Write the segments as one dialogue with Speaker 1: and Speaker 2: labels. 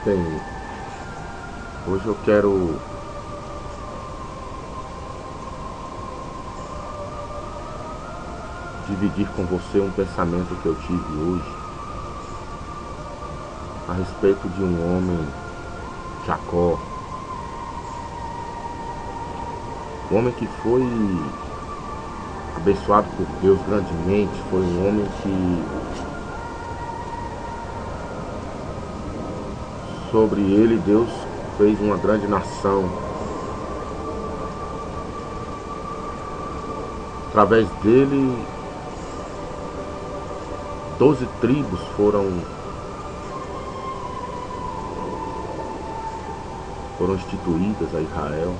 Speaker 1: Senhor. Hoje eu quero dividir com você um pensamento que eu tive hoje a respeito de um homem, Jacó. Um homem que foi abençoado por Deus grandemente, foi um homem que sobre ele Deus fez uma grande nação. Através dele 12 tribos foram instituídas a Israel.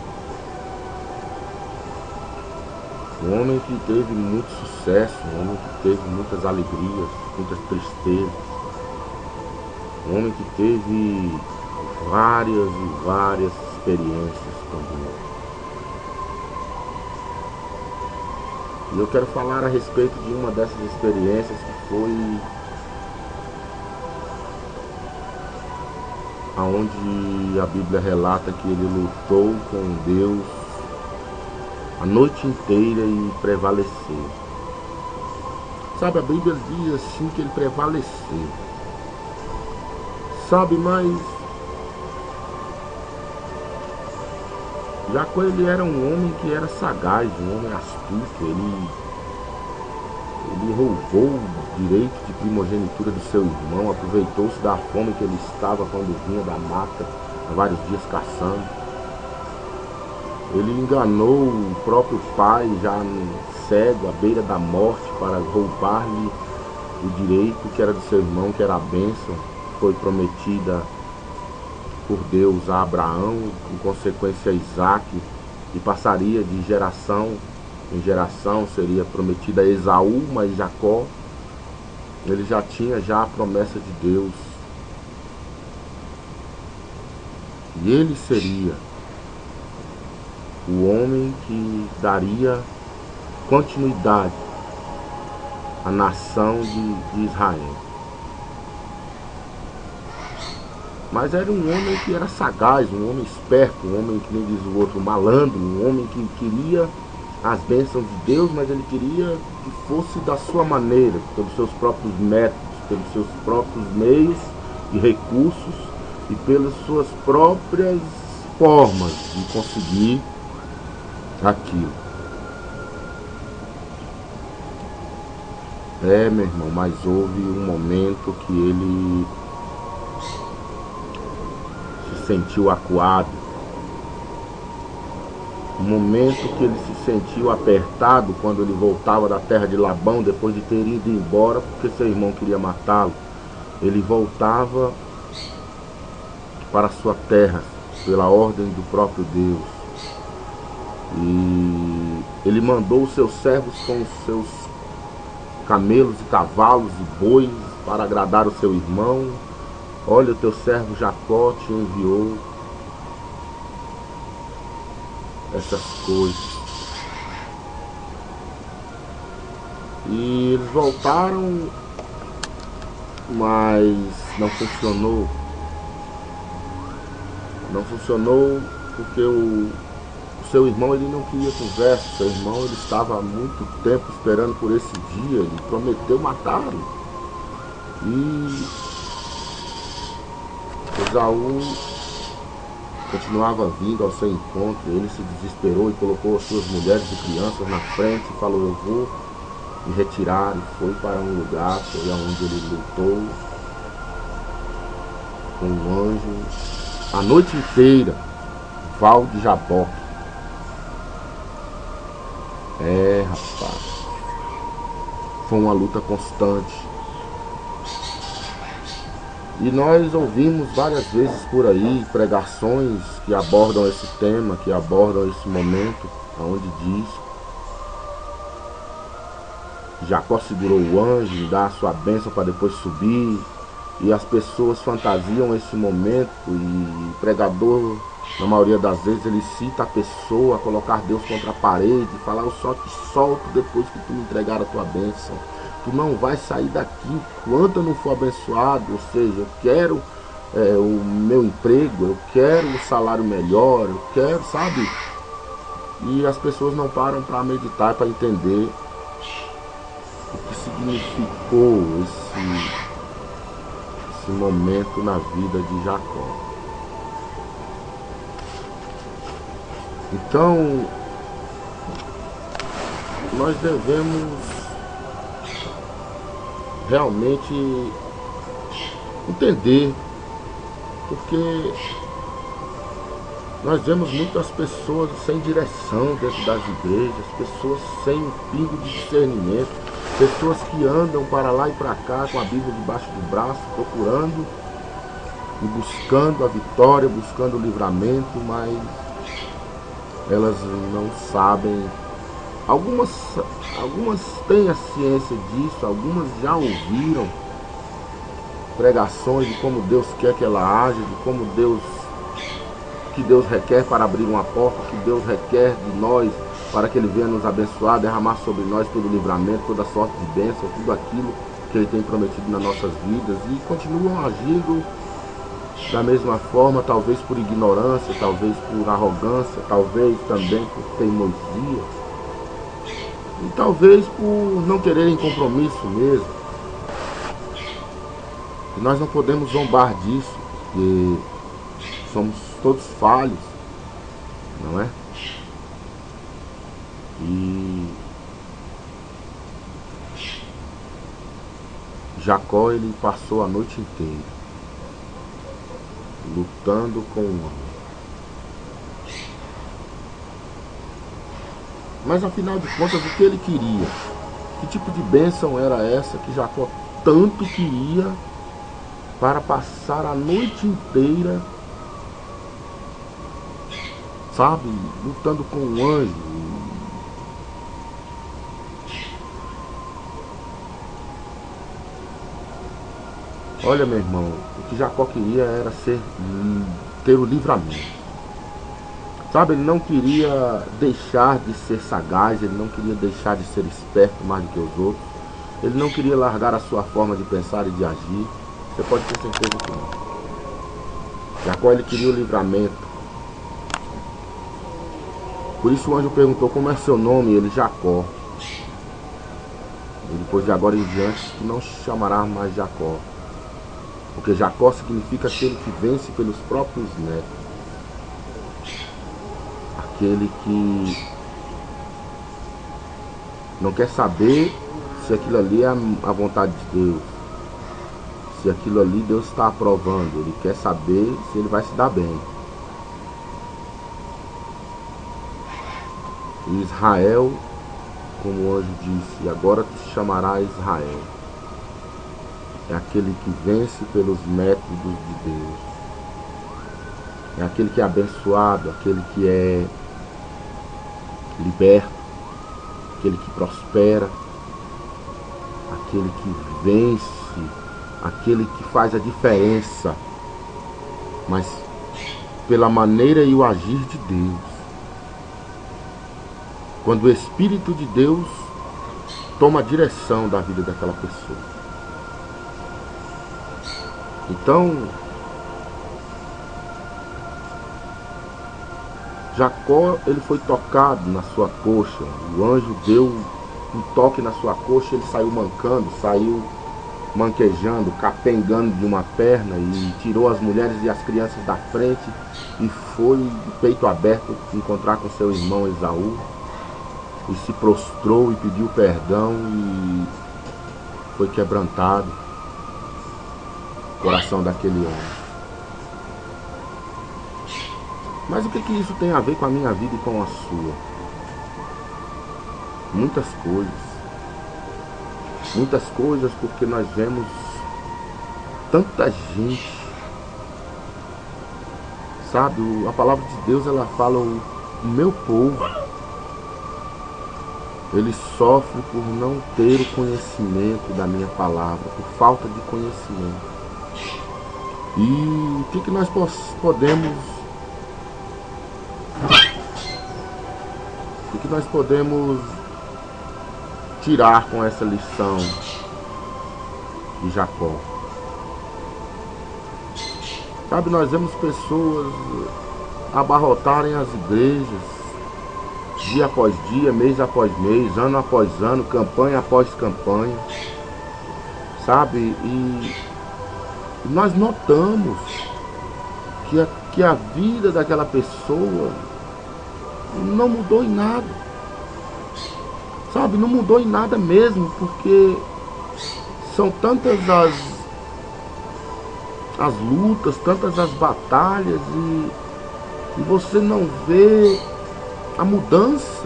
Speaker 1: Um homem que teve muito sucesso, um homem que teve muitas alegrias, muitas tristezas. Um homem que teve várias e várias experiências também. E eu quero falar a respeito de uma dessas experiências que foi aonde a Bíblia relata que ele lutou com Deus a noite inteira e prevaleceu. Sabe, a Bíblia diz assim que ele prevaleceu. Sabe, mas Jacó, ele era um homem que era sagaz, um homem astuto. Ele roubou o direito de primogenitura do seu irmão, aproveitou-se da fome que ele estava quando vinha da mata, há vários dias caçando. Ele enganou o próprio pai, já cego, à beira da morte, para roubar-lhe o direito que era do seu irmão, que era a bênção que foi prometida por Deus a Abraão, em consequência a Isaac, e passaria de geração em geração, seria prometida a Esaú, mas Jacó, ele já tinha a promessa de Deus. E ele seria o homem que daria continuidade à nação de Israel. Mas era um homem que era sagaz, um homem esperto, um homem que nem diz o outro, malandro, um homem que queria as bênçãos de Deus, mas ele queria que fosse da sua maneira, pelos seus próprios métodos, pelos seus próprios meios e recursos e pelas suas próprias formas de conseguir aquilo. Meu irmão, mas houve um momento que ele se sentiu acuado. Um momento que ele se sentiu apertado quando ele voltava da terra de Labão, depois de ter ido embora porque seu irmão queria matá-lo. Ele voltava para a sua terra pela ordem do próprio Deus. E ele mandou os seus servos com os seus camelos e cavalos e bois para agradar o seu irmão. Olha, o teu servo Jacó te enviou essas coisas. E eles voltaram, mas não funcionou. Não funcionou porque o seu irmão, ele não queria conversa. Seu irmão, ele estava há muito tempo esperando por esse dia. Ele prometeu matá-lo. E Esaú continuava vindo ao seu encontro. Ele se desesperou e colocou as suas mulheres e crianças na frente e falou: eu vou me retirar. E foi para um lugar, foi onde ele lutou com um anjo a noite inteira, Val de Jaboque. Rapaz, foi uma luta constante. E nós ouvimos várias vezes por aí pregações que abordam esse tema, que abordam esse momento, onde diz que Jacó segurou o anjo e dá a sua bênção para depois subir. E as pessoas fantasiam esse momento, e o pregador, na maioria das vezes, ele cita a pessoa a colocar Deus contra a parede e falar: eu só te solto depois que tu me entregar a tua bênção. Tu não vai sair daqui enquanto eu não for abençoado. Ou seja, eu quero o meu emprego, eu quero um salário melhor, eu quero, sabe? E as pessoas não param para meditar, para entender o que significou esse momento na vida de Jacó. Então, nós devemos realmente entender, porque nós vemos muitas pessoas sem direção dentro das igrejas, pessoas sem um pingo de discernimento, pessoas que andam para lá e para cá com a Bíblia debaixo do braço, procurando e buscando a vitória, buscando o livramento, mas elas não sabem. Algumas têm a ciência disso, algumas já ouviram pregações de como Deus quer que ela age, de como que Deus requer para abrir uma porta, que Deus requer de nós para que Ele venha nos abençoar, derramar sobre nós todo o livramento, toda sorte de bênção, tudo aquilo que Ele tem prometido nas nossas vidas, e continuam agindo da mesma forma, talvez por ignorância, talvez por arrogância, talvez também por teimosia, e talvez por não quererem compromisso mesmo. E nós não podemos zombar disso, porque somos todos falhos, não é? E Jacó, ele passou a noite inteira lutando com o anjo. Mas afinal de contas, o que ele queria? Que tipo de bênção era essa que Jacó tanto queria para passar a noite inteira, sabe, lutando com o anjo? Olha, meu irmão, o que Jacó queria era ter o livramento. Sabe, ele não queria deixar de ser sagaz, ele não queria deixar de ser esperto mais do que os outros. Ele não queria largar a sua forma de pensar e de agir. Você pode ter certeza que não. Jacó, ele queria o livramento. Por isso o anjo perguntou: como é seu nome? Ele: Jacó. E depois de agora em diante não chamará mais Jacó, porque Jacó significa aquele que vence pelos próprios netos, aquele que não quer saber se aquilo ali é a vontade de Deus, se aquilo ali Deus está aprovando. Ele quer saber se ele vai se dar bem. E Israel, como o anjo disse, agora te chamará Israel. É aquele que vence pelos métodos de Deus. É aquele que é abençoado, aquele que é liberto, aquele que prospera, aquele que vence, aquele que faz a diferença, mas pela maneira e o agir de Deus. Quando o Espírito de Deus toma a direção da vida daquela pessoa. Então, Jacó, ele foi tocado na sua coxa. O anjo deu um toque na sua coxa, ele saiu mancando, saiu manquejando, capengando de uma perna, e tirou as mulheres e as crianças da frente e foi de peito aberto encontrar com seu irmão Esaú, e se prostrou e pediu perdão, e foi quebrantado o coração daquele homem. Mas o que isso tem a ver com a minha vida e com a sua? Muitas coisas. Muitas coisas, porque nós vemos tanta gente. Sabe, a palavra de Deus, ela fala: o meu povo, ele sofre por não ter o conhecimento da minha palavra, por falta de conhecimento. E o que nós podemos... O que nós podemos tirar com essa lição de Jacó? Sabe, nós vemos pessoas abarrotarem as igrejas, dia após dia, mês após mês, ano após ano, campanha após campanha, sabe? E nós notamos que a vida daquela pessoa não mudou em nada, sabe? Não mudou em nada mesmo, porque são tantas as lutas, tantas as batalhas, e você não vê a mudança.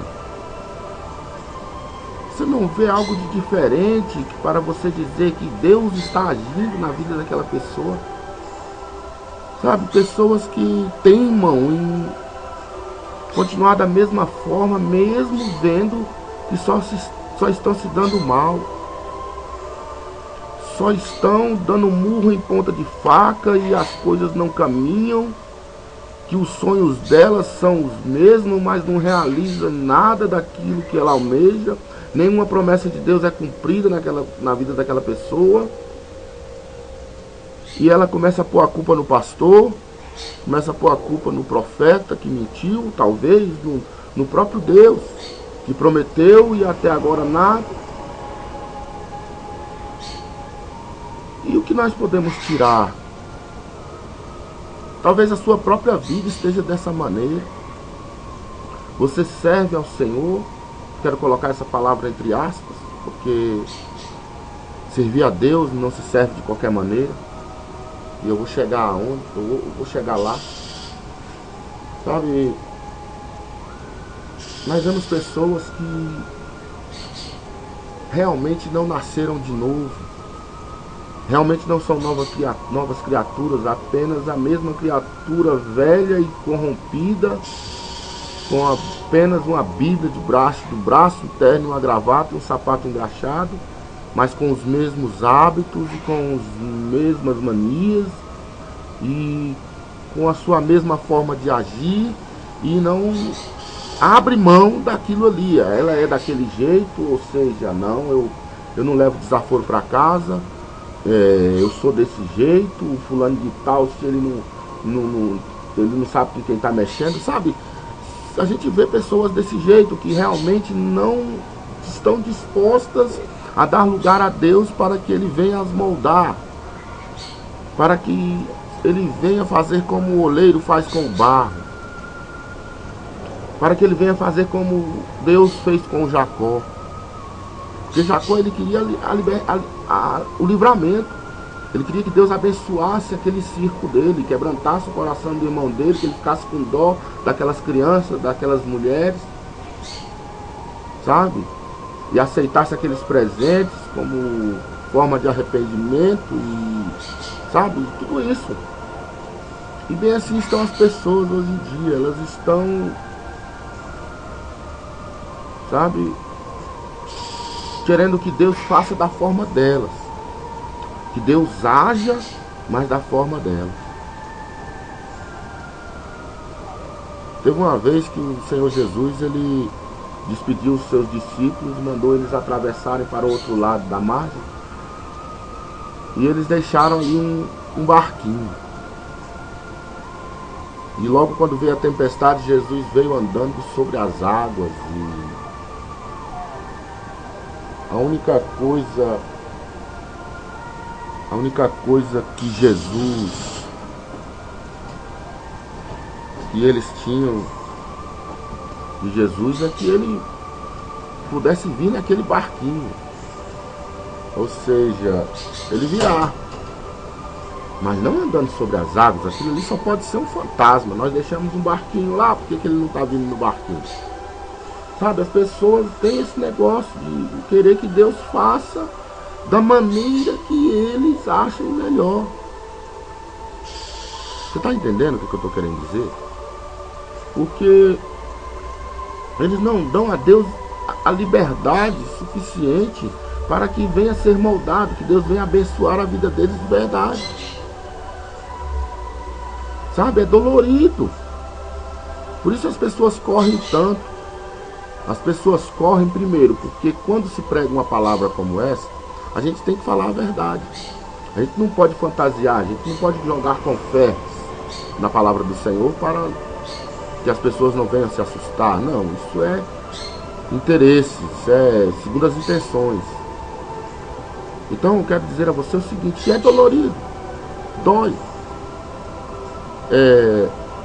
Speaker 1: Você não vê algo de diferente para você dizer que Deus está agindo na vida daquela pessoa. Sabe, pessoas que teimam em continuar da mesma forma, mesmo vendo que só estão se dando mal. Só estão dando murro em ponta de faca e as coisas não caminham. Que os sonhos delas são os mesmos, mas não realiza nada daquilo que ela almeja. Nenhuma promessa de Deus é cumprida na vida daquela pessoa. E ela começa a pôr a culpa no pastor, começa a pôr a culpa no profeta que mentiu, talvez, no próprio Deus, que prometeu e até agora nada. E o que nós podemos tirar? Talvez a sua própria vida esteja dessa maneira. Você serve ao Senhor. Quero colocar essa palavra entre aspas, porque servir a Deus não se serve de qualquer maneira. E eu vou chegar aonde? Eu vou chegar lá. Sabe? Nós vemos pessoas que realmente não nasceram de novo. Realmente não são novas criaturas, apenas a mesma criatura velha e corrompida, com apenas uma Bíblia do braço, um terno, uma gravata e um sapato engraxado, mas com os mesmos hábitos e com as mesmas manias e com a sua mesma forma de agir, e não abre mão daquilo ali. Ela é daquele jeito, ou seja, não, eu não levo desaforo para casa. Eu sou desse jeito, o fulano de tal, se ele não sabe com quem está mexendo, sabe? A gente vê pessoas desse jeito que realmente não estão dispostas a dar lugar a Deus para que Ele venha as moldar, para que Ele venha fazer como o oleiro faz com o barro, para que Ele venha fazer como Deus fez com Jacó. Porque Jacó, ele queria o livramento. Ele queria que Deus abençoasse aquele circo dele, quebrantasse o coração do irmão dele, que ele ficasse com dó daquelas crianças, daquelas mulheres, sabe? E aceitasse aqueles presentes como forma de arrependimento e, sabe, tudo isso. E bem assim estão as pessoas hoje em dia. Elas estão, sabe, querendo que Deus faça da forma delas, que Deus haja, mas da forma delas. Teve uma vez que o Senhor Jesus, ele despediu os seus discípulos, mandou eles atravessarem para o outro lado da margem, e eles deixaram ali um barquinho. E logo quando veio a tempestade, Jesus veio andando sobre as águas, e a única coisa que Jesus, que eles tinham de Jesus, é que ele pudesse vir naquele barquinho, ou seja, ele virá, mas não andando sobre as águas. Aquilo ali só pode ser um fantasma. Nós deixamos um barquinho lá, por que ele não está vindo no barquinho? Sabe, as pessoas têm esse negócio de querer que Deus faça da maneira que eles acham melhor. Você está entendendo o que eu estou querendo dizer? Porque eles não dão a Deus a liberdade suficiente para que venha ser moldado, que Deus venha abençoar a vida deles de verdade. Sabe, é dolorido. Por isso as pessoas correm tanto. As pessoas correm primeiro, porque quando se prega uma palavra como essa, a gente tem que falar a verdade. A gente não pode fantasiar, a gente não pode jogar confetes. na palavra do Senhor para que as pessoas não venham se assustar. Não, isso é interesse, isso é segundo as intenções. Então eu quero dizer a você o seguinte: é dolorido, dói,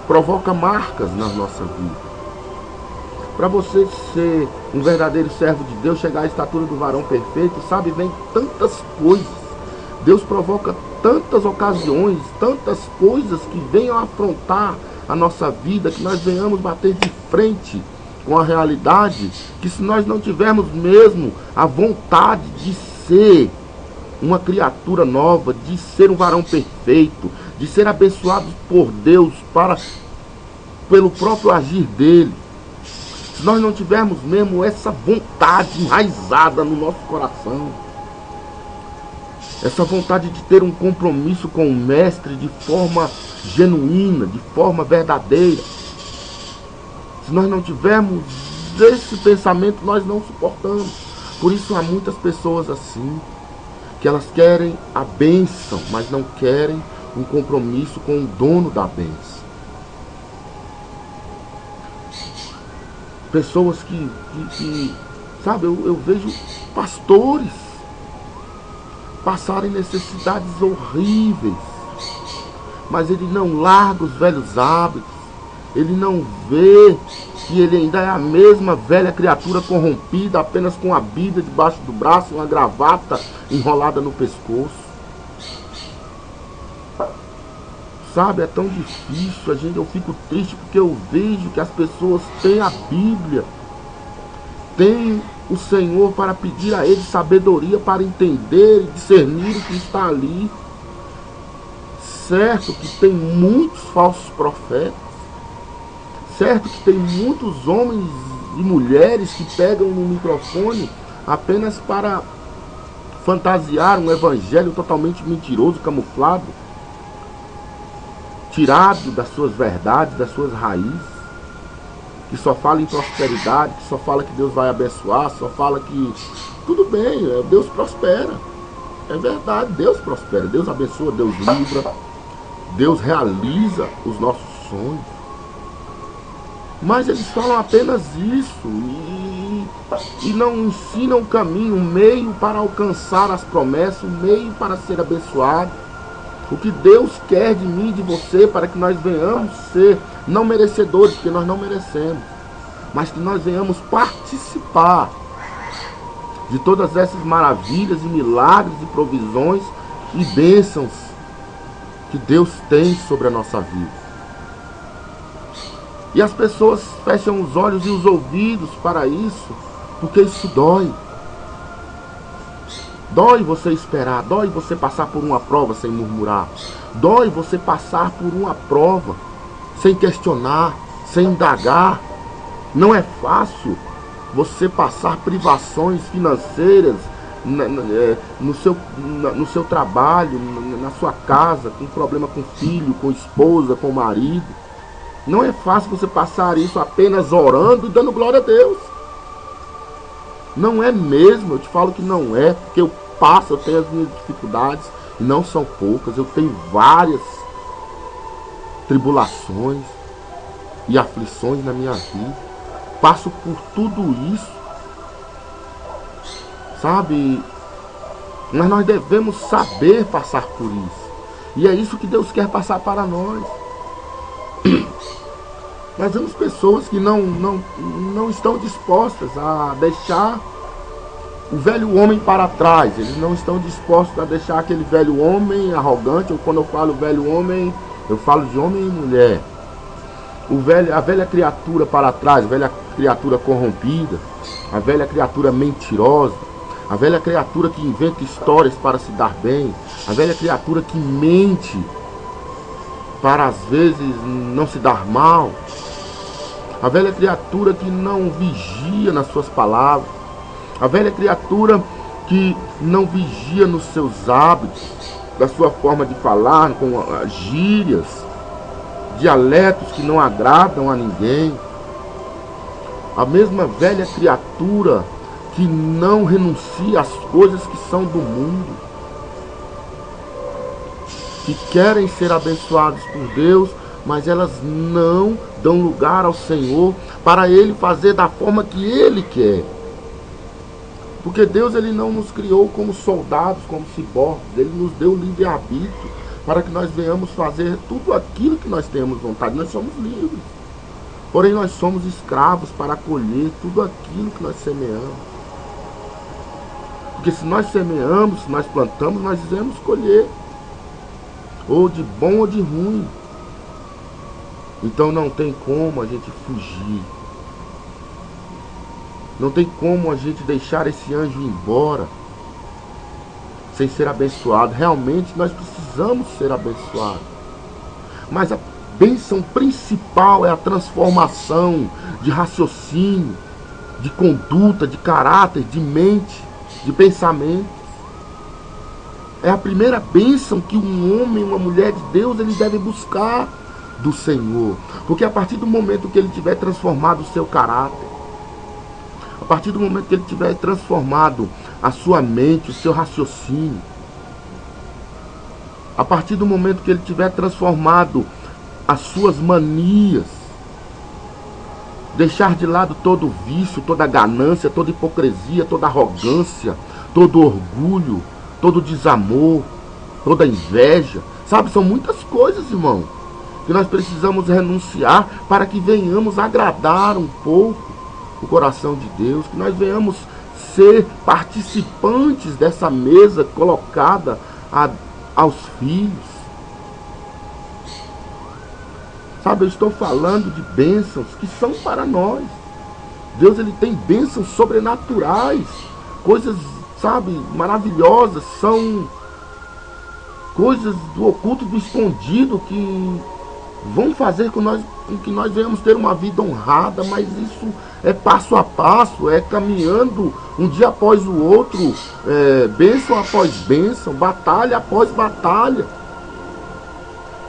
Speaker 1: provoca marcas na nossa vida. Para você ser um verdadeiro servo de Deus, chegar à estatura do varão perfeito, sabe, vem tantas coisas. Deus provoca tantas ocasiões, tantas coisas que venham afrontar a nossa vida, que nós venhamos bater de frente com a realidade, que se nós não tivermos mesmo a vontade de ser uma criatura nova, de ser um varão perfeito, de ser abençoado por Deus pelo próprio agir dele, se nós não tivermos mesmo essa vontade enraizada no nosso coração, essa vontade de ter um compromisso com o Mestre de forma genuína, de forma verdadeira, se nós não tivermos esse pensamento, nós não suportamos. Por isso há muitas pessoas assim, que elas querem a bênção, mas não querem um compromisso com o dono da bênção. Pessoas que sabe, eu vejo pastores passarem necessidades horríveis, mas ele não larga os velhos hábitos, ele não vê que ele ainda é a mesma velha criatura corrompida, apenas com a Bíblia debaixo do braço, uma gravata enrolada no pescoço. Sabe, é tão difícil, eu fico triste porque eu vejo que as pessoas têm a Bíblia, têm o Senhor para pedir a Ele sabedoria para entender e discernir o que está ali. Certo que tem muitos falsos profetas, certo que tem muitos homens e mulheres que pegam no microfone apenas para fantasiar um evangelho totalmente mentiroso, camuflado, tirado das suas verdades, das suas raízes, que só fala em prosperidade, que só fala que Deus vai abençoar, só fala que tudo bem, Deus prospera. É verdade, Deus prospera, Deus abençoa, Deus livra, Deus realiza os nossos sonhos. Mas eles falam apenas isso e não ensinam o caminho, o meio para alcançar as promessas, o meio para ser abençoado. O que Deus quer de mim e de você, para que nós venhamos ser não merecedores, porque nós não merecemos, mas que nós venhamos participar de todas essas maravilhas e milagres e provisões e bênçãos que Deus tem sobre a nossa vida. E as pessoas fecham os olhos e os ouvidos para isso, porque isso dói. Dói você esperar, dói você passar por uma prova sem murmurar, dói você passar por uma prova sem questionar, sem indagar. Não é fácil você passar privações financeiras no seu trabalho, na sua casa, com problema com filho, com esposa, com marido. Não é fácil você passar isso apenas orando e dando glória a Deus. Não é mesmo, eu te falo que não é, porque eu passo, eu tenho as minhas dificuldades, e não são poucas, eu tenho várias tribulações e aflições na minha vida, passo por tudo isso, sabe, mas nós devemos saber passar por isso, e é isso que Deus quer passar para nós. Nós vemos pessoas que não estão dispostas a deixar o velho homem para trás. Eles não estão dispostos a deixar aquele velho homem arrogante. Ou quando eu falo velho homem, eu falo de homem e mulher. A velha criatura para trás, a velha criatura corrompida, a velha criatura mentirosa, a velha criatura que inventa histórias para se dar bem, a velha criatura que mente para às vezes não se dar mal, a velha criatura que não vigia nas suas palavras, a velha criatura que não vigia nos seus hábitos, da sua forma de falar, com gírias, dialetos que não agradam a ninguém, a mesma velha criatura que não renuncia às coisas que são do mundo, que querem ser abençoados por Deus, mas elas não dão lugar ao Senhor para Ele fazer da forma que Ele quer. Porque Deus, Ele não nos criou como soldados, como ciborgues. Ele nos deu livre-arbítrio para que nós venhamos fazer tudo aquilo que nós temos vontade. Nós somos livres. Porém, nós somos escravos para colher tudo aquilo que nós semeamos. Porque se nós semeamos, se nós plantamos, nós iremos colher. Ou de bom ou de ruim. Então não tem como a gente fugir. Não tem como a gente deixar esse anjo ir embora sem ser abençoado. Realmente nós precisamos ser abençoados. Mas a bênção principal é a transformação de raciocínio, de conduta, de caráter, de mente, de pensamento. É a primeira bênção que um homem, uma mulher de Deus, ele deve buscar do Senhor. Porque a partir do momento que ele tiver transformado o seu caráter, a partir do momento que ele tiver transformado a sua mente, o seu raciocínio, a partir do momento que ele tiver transformado as suas manias, deixar de lado todo vício, toda ganância, toda hipocrisia, toda arrogância, todo orgulho, todo desamor, toda inveja, sabe, são muitas coisas, irmão, que nós precisamos renunciar para que venhamos agradar um pouco o coração de Deus, que nós venhamos ser participantes dessa mesa colocada aos filhos. Sabe, eu estou falando de bênçãos que são para nós. Deus, ele tem bênçãos sobrenaturais, coisas, sabe, maravilhosas, são coisas do oculto, do escondido, que vão fazer com que nós venhamos ter uma vida honrada, mas isso é passo a passo, é caminhando um dia após o outro, bênção após bênção, batalha após batalha.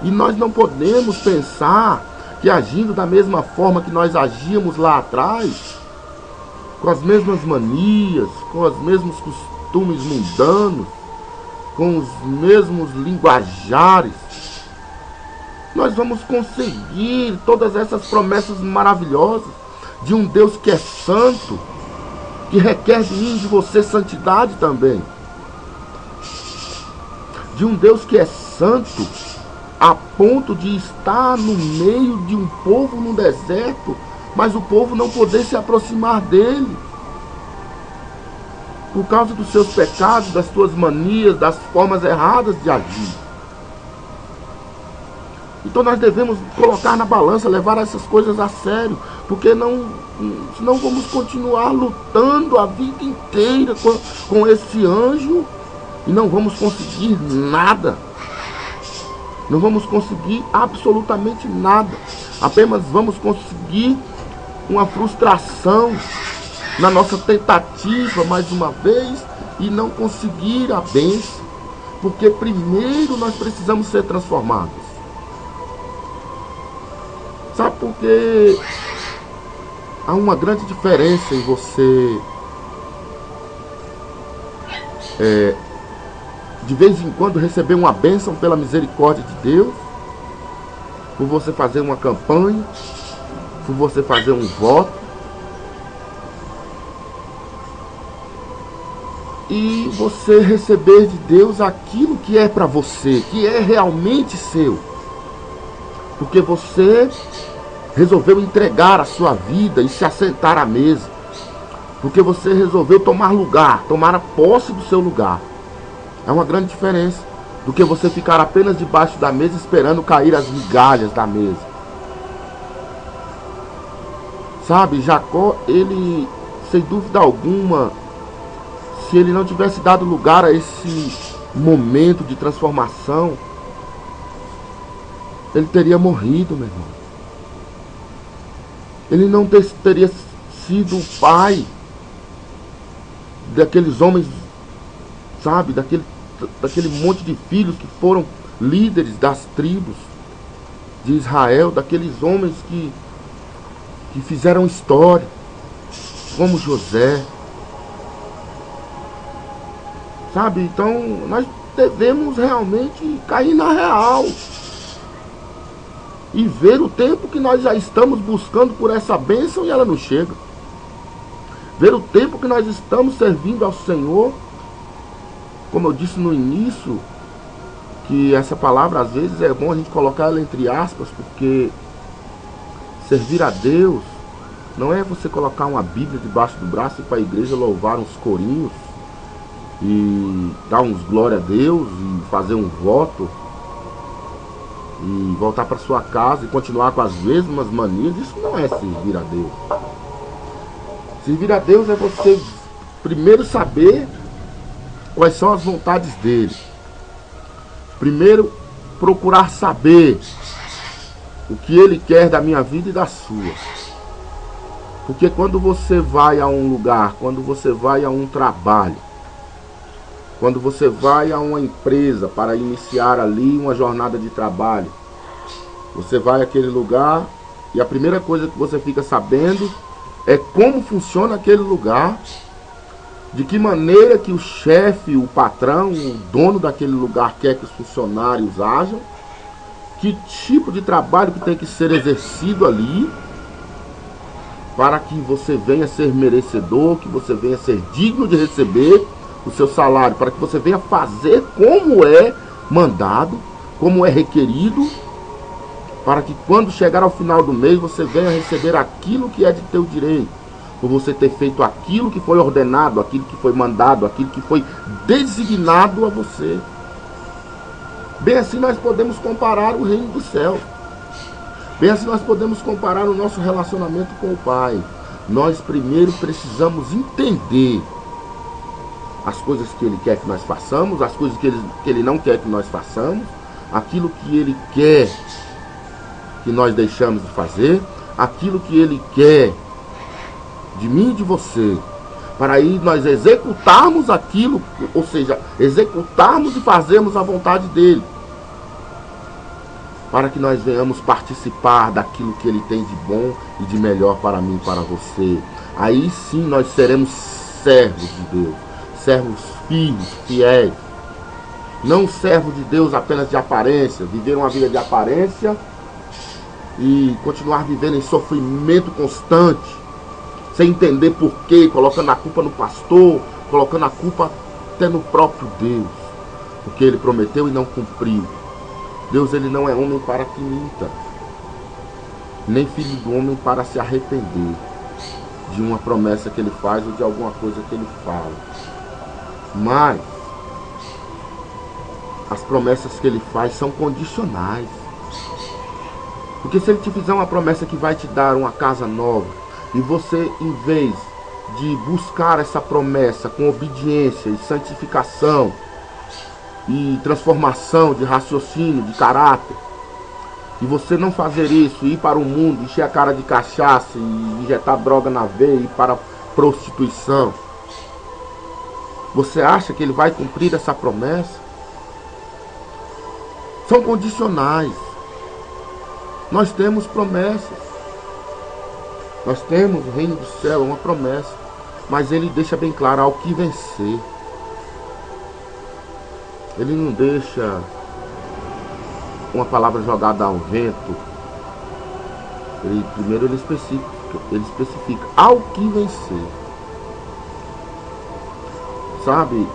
Speaker 1: E nós não podemos pensar que agindo da mesma forma que nós agíamos lá atrás, com as mesmas manias, com os mesmos costumes mundanos, com os mesmos linguajares, nós vamos conseguir todas essas promessas maravilhosas de um Deus que é santo, que requer de mim e de você santidade também. De um Deus que é santo a ponto de estar no meio de um povo no deserto, mas o povo não poder se aproximar dele por causa dos seus pecados, das suas manias, das formas erradas de agir. Então nós devemos colocar na balança, levar essas coisas a sério, porque senão vamos continuar lutando a vida inteira com esse anjo e não vamos conseguir nada. Não vamos conseguir absolutamente nada. Apenas vamos conseguir uma frustração na nossa tentativa, mais uma vez, e não conseguir a bênção. Porque primeiro nós precisamos ser transformados. Sabe por quê? Há uma grande diferença em você de vez em quando receber uma bênção pela misericórdia de Deus, por você fazer uma campanha, por você fazer um voto, e você receber de Deus aquilo que é para você, que é realmente seu, porque você resolveu entregar a sua vida e se assentar à mesa, porque você resolveu tomar lugar, tomar a posse do seu lugar. É uma grande diferença do que você ficar apenas debaixo da mesa esperando cair as migalhas da mesa. Sabe, Jacó, ele, sem dúvida alguma, se ele não tivesse dado lugar a esse momento de transformação, ele teria morrido, meu irmão. Ele não teria sido o pai daqueles homens, sabe, daquele monte de filhos que foram líderes das tribos de Israel, daqueles homens que fizeram história, como José. Sabe, então nós devemos realmente cair na real. e ver o tempo que nós já estamos buscando por essa bênção e ela não chega. Ver o tempo que nós estamos servindo ao Senhor, como eu disse no início, que essa palavra às vezes é bom a gente colocar ela entre aspas, porque servir a Deus não é você colocar uma Bíblia debaixo do braço e ir para a igreja louvar uns corinhos e dar uns glória a Deus e fazer um voto e voltar para sua casa e continuar com as mesmas manias. Isso não é servir a Deus. Servir a Deus é você primeiro saber quais são as vontades dele. Primeiro procurar saber o que ele quer da minha vida e da sua. Porque quando você vai a um lugar, quando você vai a um trabalho, quando você vai a uma empresa para iniciar ali uma jornada de trabalho, você vai àquele lugar e a primeira coisa que você fica sabendo é como funciona aquele lugar, de que maneira que o chefe, o patrão, o dono daquele lugar quer que os funcionários ajam, que tipo de trabalho que tem que ser exercido ali, para que você venha ser merecedor, que você venha ser digno de receber o seu salário, para que você venha fazer como é mandado, como é requerido, para que quando chegar ao final do mês você venha receber aquilo que é de teu direito, por você ter feito aquilo que foi ordenado, aquilo que foi mandado, aquilo que foi designado a você. Bem assim nós podemos comparar o reino do céu. Bem assim nós podemos comparar o nosso relacionamento com o Pai. Nós primeiro precisamos entender as coisas que Ele quer que nós façamos, as coisas que Ele não quer que nós façamos, aquilo que Ele quer que nós deixamos de fazer, aquilo que Ele quer de mim e de você, para aí nós executarmos aquilo, ou seja, executarmos e fazermos a vontade dEle, para que nós venhamos participar daquilo que Ele tem de bom e de melhor para mim e para você. Aí sim nós seremos servos de Deus, servos filhos, fiéis. Não servo de Deus apenas de aparência, viver uma vida de aparência e continuar vivendo em sofrimento constante, sem entender porquê, colocando a culpa no pastor, colocando a culpa até no próprio Deus, porque Ele prometeu e não cumpriu. Deus, Ele não é homem para que minta, nem filho do homem para se arrepender de uma promessa que Ele faz ou de alguma coisa que Ele fala. Mas as promessas que Ele faz são condicionais. Porque se Ele te fizer uma promessa que vai te dar uma casa nova, e você, em vez de buscar essa promessa com obediência e santificação e transformação de raciocínio, de caráter, e você não fazer isso, ir para o mundo, encher a cara de cachaça e injetar droga na veia e ir para a prostituição, você acha que Ele vai cumprir essa promessa? São condicionais. Nós temos promessas. Nós temos o reino do céu, é uma promessa. Mas Ele deixa bem claro ao que vencer. Ele não deixa uma palavra jogada ao vento. Primeiro ele especifica ao que vencer. Sabe?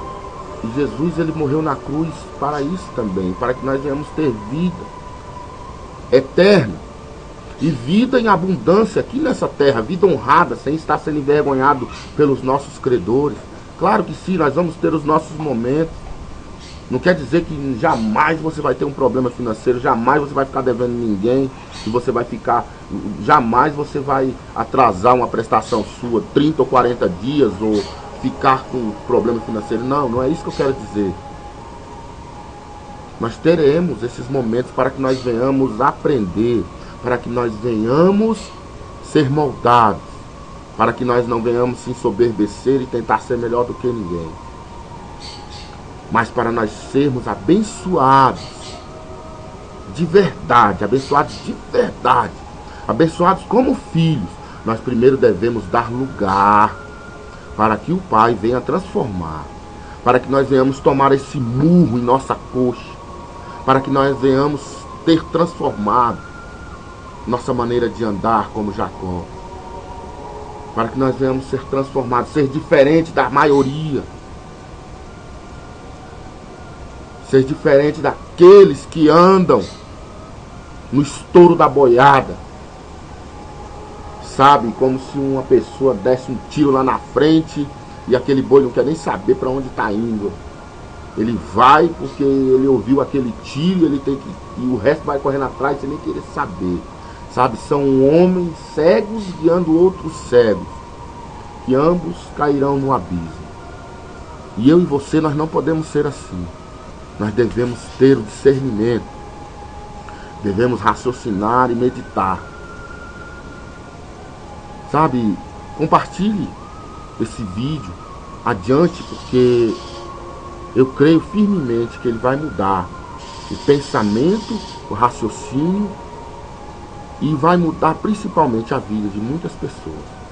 Speaker 1: E Jesus, Ele morreu na cruz para isso também, para que nós venhamos ter vida eterna e vida em abundância aqui nessa terra, vida honrada, sem estar sendo envergonhado pelos nossos credores. Claro que sim, nós vamos ter os nossos momentos. Não quer dizer que jamais você vai ter um problema financeiro, jamais você vai ficar devendo ninguém, e você vai ficar, jamais você vai atrasar uma prestação sua 30 ou 40 dias, ou ficar com problema financeiro. Não, não é isso que eu quero dizer. Nós teremos esses momentos para que nós venhamos aprender, para que nós venhamos ser moldados, para que nós não venhamos se ensoberbecer e tentar ser melhor do que ninguém, mas para nós sermos abençoados de verdade, abençoados como filhos. Nós primeiro devemos dar lugar para que o Pai venha transformar, para que nós venhamos tomar esse murro em nossa coxa, para que nós venhamos ter transformado, nossa maneira de andar como Jacó, para que nós venhamos ser transformados, ser diferente da maioria, ser diferente daqueles que andam no estouro da boiada, sabe, como se uma pessoa desse um tiro lá na frente e aquele boi não quer nem saber para onde está indo. Ele vai porque ele ouviu aquele tiro, ele tem que, e o resto vai correndo atrás sem nem querer saber. Sabe, são homens cegos guiando outros cegos, que ambos cairão no abismo. E eu e você, nós não podemos ser assim. Nós devemos ter o discernimento, devemos raciocinar e meditar. Sabe, compartilhe esse vídeo adiante, porque eu creio firmemente que ele vai mudar o pensamento, o raciocínio, e vai mudar principalmente a vida de muitas pessoas.